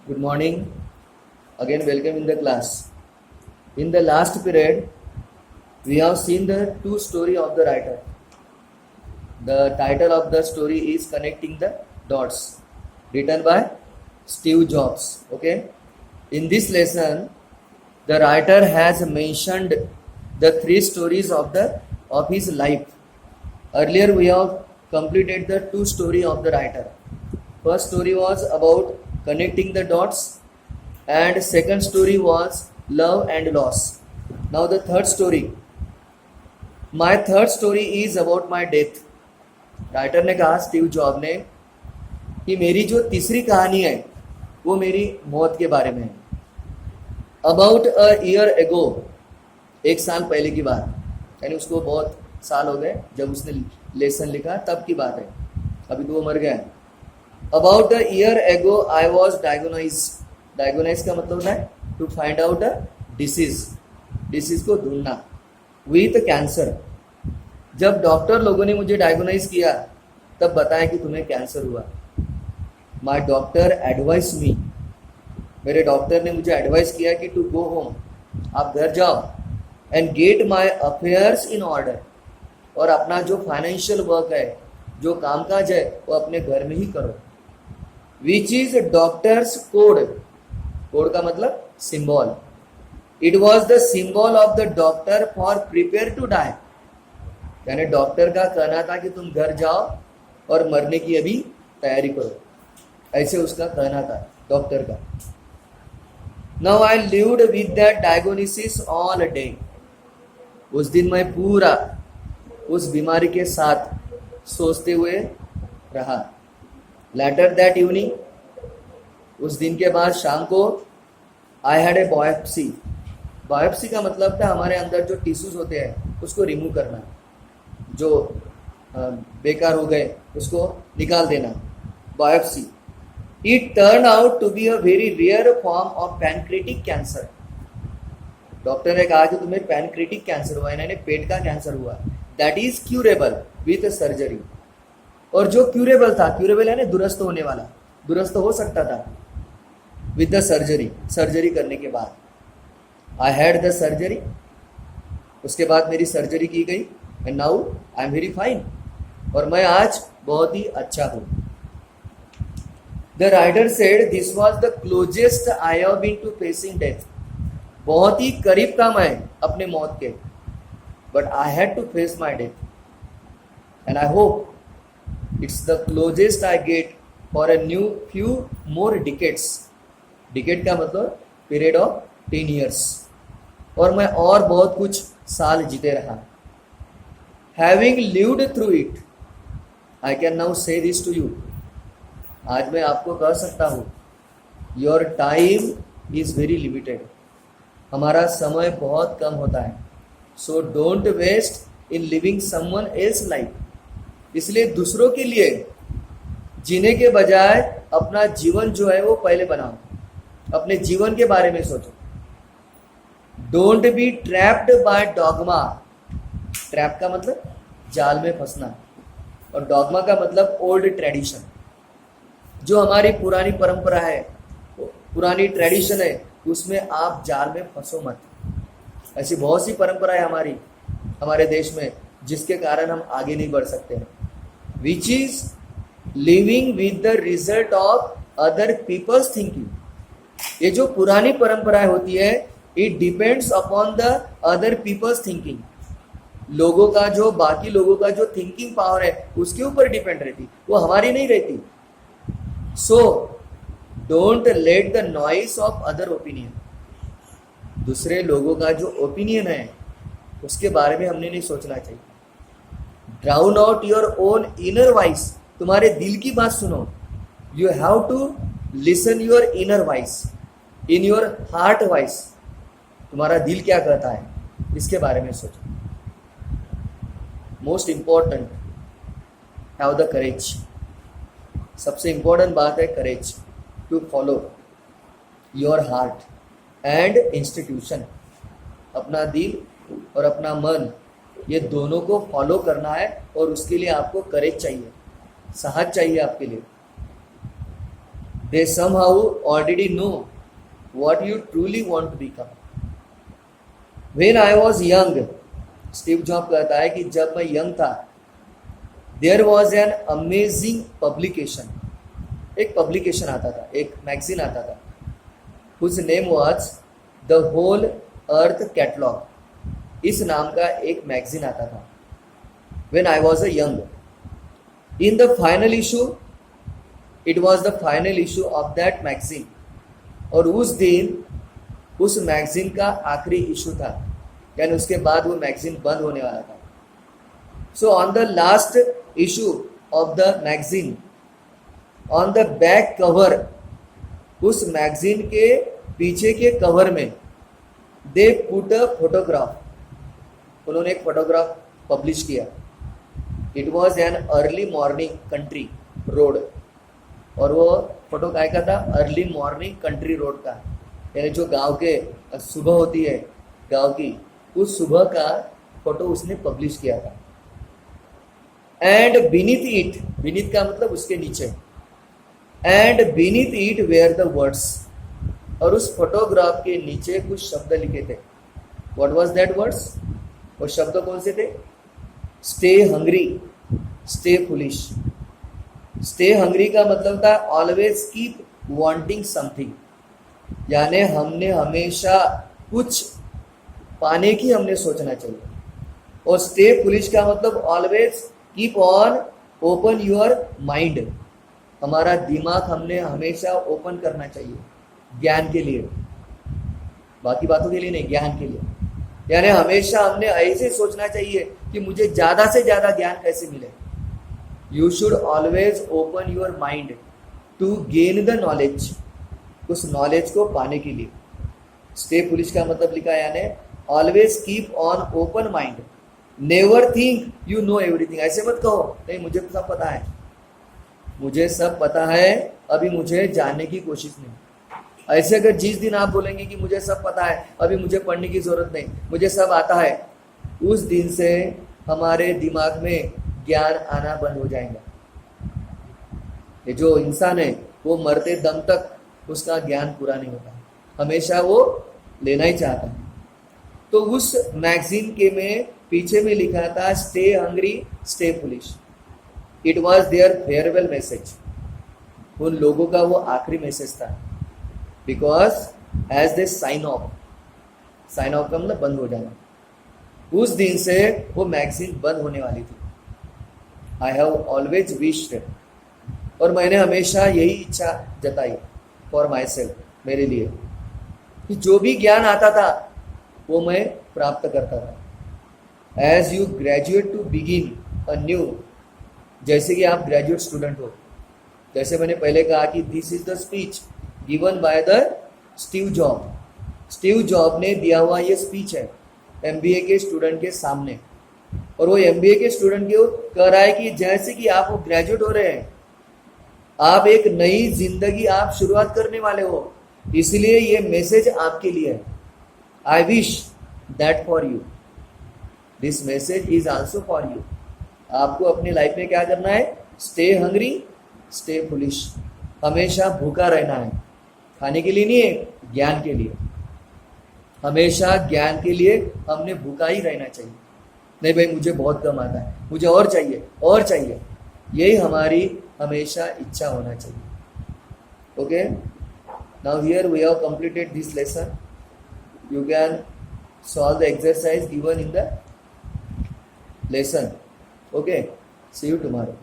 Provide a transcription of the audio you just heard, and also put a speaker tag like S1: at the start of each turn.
S1: Good morning. Again, welcome in the class. In the last period, we have seen the two story of the writer. The title of the story is Connecting the Dots, written by Steve Jobs. Okay. In this lesson, the writer has mentioned the three stories of his life. Earlier, we have completed the two story of the writer. First story was about connecting the dots, and second story was love and loss. Now the third story. My third story is about my death. Writer ने कहा, Steve job ने, कि मेरी जो तीसरी कहानी है वो मेरी मौत के बारे में है. अबाउट अ ईयर एगो, एक साल पहले की बात, यानी उसको बहुत साल हो गए जब उसने लेसन लिखा, तब की बात है, अभी तो वो मर गया है. About a year ago I was diagnose का मतलब है to find out a disease को ढूंढना, विथ कैंसर. जब डॉक्टर लोगों ने मुझे डायग्नोज किया तब बताया कि तुम्हें कैंसर हुआ. माई डॉक्टर एडवाइस मी, मेरे डॉक्टर ने मुझे एडवाइस किया कि टू गो होम, आप घर जाओ, and get my affairs in order, और अपना जो फाइनेंशियल वर्क है, जो कामकाज है, वो अपने घर में ही करो. Which is doctor's code, code का मतलब symbol. It was the symbol of the doctor for prepare to die, यानी डॉक्टर का कहना था कि तुम घर जाओ और मरने की अभी तैयारी करो, ऐसे उसका कहना था डॉक्टर का. Now I lived with that diagnosis all day, उस दिन मैं पूरा उस बीमारी के साथ सोचते हुए रहा. लेटर दैट इवनिंग, उस दिन के बाद शाम को, I had a biopsy. Biopsy का मतलब था हमारे अंदर जो टिश्यूज होते हैं उसको रिमूव करना, जो बेकार हो गए उसको निकाल देना, biopsy. It turn out to be a very rare form of pancreatic cancer. Doctor ने कहा कि तुम्हें पैनक्रेटिक कैंसर हुआ, यानी पेट का कैंसर हुआ. That is curable with surgery, और जो क्यूरेबल था, क्यूरेबल यानी दुरुस्त होने वाला, दुरुस्त हो सकता था विद द सर्जरी, सर्जरी करने के बाद. आई हैड द सर्जरी, उसके बाद मेरी सर्जरी की गई, and now I am very fine, और मैं आज बहुत ही अच्छा हूँ. The writer said this was the closest I have been to facing death. बहुत ही करीब था मैं अपने मौत के, but I had to face my death, and I hope it's the closest I get for a new few more decades. Decade का मतलब पीरियड ऑफ 10 years, और मैं और बहुत कुछ साल जीते रहा. Having lived through it, I can now say this to you, आज मैं आपको कह सकता हूँ, your time is very limited, हमारा समय बहुत कम होता है. So don't waste in living someone else life, इसलिए दूसरों के लिए जीने के बजाय अपना जीवन जो है वो पहले बनाओ, अपने जीवन के बारे में सोचो. Don't be trapped bye dogma, trap का मतलब जाल में फंसना, और डॉगमा का मतलब ओल्ड ट्रेडिशन, जो हमारी पुरानी परंपरा है, पुरानी ट्रेडिशन है, उसमें आप जाल में फंसो मत. ऐसी बहुत सी परंपराएं हमारे देश में, जिसके कारण हम आगे नहीं बढ़ सकते हैं. Which is living with the result of other people's thinking, ये जो पुरानी परंपराएं होती है, it depends upon the other people's thinking, लोगों का जो, बाकी लोगों का जो थिंकिंग पावर है उसके ऊपर डिपेंड रहती, वो हमारी नहीं रहती. So don't let the noise of other opinion, दूसरे लोगों का जो ओपिनियन है उसके बारे में हमने नहीं सोचना चाहिए. Drown out your own inner voice, तुम्हारे दिल की बात सुनो. You have to listen your inner voice, in your heart voice, तुम्हारा दिल क्या कहता है इसके बारे में सोचो. Most important, have the courage, सबसे इंपॉर्टेंट बात है courage, to follow your heart and institution. अपना दिल और अपना मन, ये दोनों को फॉलो करना है, और उसके लिए आपको करेज चाहिए, साहस चाहिए आपके लिए. they somehow already know what you truly want to become. When I was young, Steve job कहता है कि जब मैं यंग था, there was an amazing publication. एक पब्लिकेशन आता था, एक मैगजीन आता था, whose name was The Whole Earth Catalog. इस नाम का एक मैगजीन आता था. When I was a young, in the final issue, it was the final issue of that magazine. और उस दिन उस मैगजीन का आखिरी इशू था, यानी उसके बाद वो मैगजीन बंद होने वाला था. So on the last issue of the magazine, on the back cover, उस मैगजीन के पीछे के कवर में दे पुट अ फोटोग्राफ, उन्होंने एक फोटोग्राफ पब्लिश किया. It was an early morning country road, और वो फोटो काय का था? अर्ली मॉर्निंग कंट्री रोड का, यानी जो गांव के सुबह होती है गांव की, उस सुबह का फोटो उसने पब्लिश किया था. एंड बीनीथ इट, बीनीथ का मतलब उसके नीचे, and beneath it where the words, और उस फोटोग्राफ के नीचे कुछ शब्द लिखे थे. What was that words? वो शब्द कौन से थे? Stay hungry, stay foolish. Stay hungry का मतलब था ऑलवेज कीप वांटिंग समथिंग, यानी हमने हमेशा कुछ पाने की हमने सोचना चाहिए. और स्टे फुलिश का मतलब always keep on open your mind, हमारा दिमाग हमने हमेशा ओपन करना चाहिए ज्ञान के लिए, बाकी बातों के लिए नहीं, ज्ञान के लिए. यानी हमेशा हमने ऐसे सोचना चाहिए कि मुझे ज़्यादा से ज़्यादा ज्ञान कैसे मिले. You should always open your mind to gain the knowledge, उस नॉलेज को पाने के लिए. स्टे फुलिश का मतलब लिखा है यानी always keep on open mind, never think you know everything. ऐसे मत कहो नहीं मुझे सब पता है, मुझे सब पता है, अभी मुझे जानने की कोशिश नहीं. ऐसे अगर जिस दिन आप बोलेंगे कि मुझे सब पता है, अभी मुझे पढ़ने की जरूरत नहीं, मुझे सब आता है, उस दिन से हमारे दिमाग में ज्ञान आना बंद हो जाएगा. ये जो इंसान है वो मरते दम तक उसका ज्ञान पूरा नहीं होता, हमेशा वो लेना ही चाहता है. तो उस मैगजीन के में पीछे में लिखा था stay hungry stay foolish. It was their farewell message, उन लोगों का वो आखिरी मैसेज था. Because as they sign off, sign off का मतलब बंद हो जाना. उस दिन से वो मैगजीन बंद होने वाली थी. आई हैव ऑलवेज विश्ड, और मैंने हमेशा यही इच्छा जताई फॉर माई सेल्फ, मेरे लिए, कि जो भी ज्ञान आता था वो मैं प्राप्त करता था. As you graduate to begin a new, जैसे कि आप ग्रेजुएट स्टूडेंट हो, जैसे मैंने पहले कहा कि this is the speech given by the Steve job. Steve job ने दिया हुआ ये स्पीच है एमबीए के स्टूडेंट के सामने, और वो एमबीए के स्टूडेंट को कह रहा है कि जैसे कि आप वो ग्रेजुएट हो रहे हैं, आप एक नई जिंदगी आप शुरुआत करने वाले हो, इसलिए ये मैसेज आपके लिए है. I wish that for you, this message is also for you. आपको अपनी लाइफ में क्या करना है? स्टे हंग्री स्टे फुलिश, हमेशा भूखा रहना है, खाने के लिए नहीं है, ज्ञान के लिए. हमेशा ज्ञान के लिए हमने भूखा ही रहना चाहिए. नहीं भाई मुझे बहुत कम आता है, मुझे और चाहिए और चाहिए, यही हमारी हमेशा इच्छा होना चाहिए. Okay, now here we have completed this lesson. You can solve the exercise given in the lesson. Okay, see you tomorrow.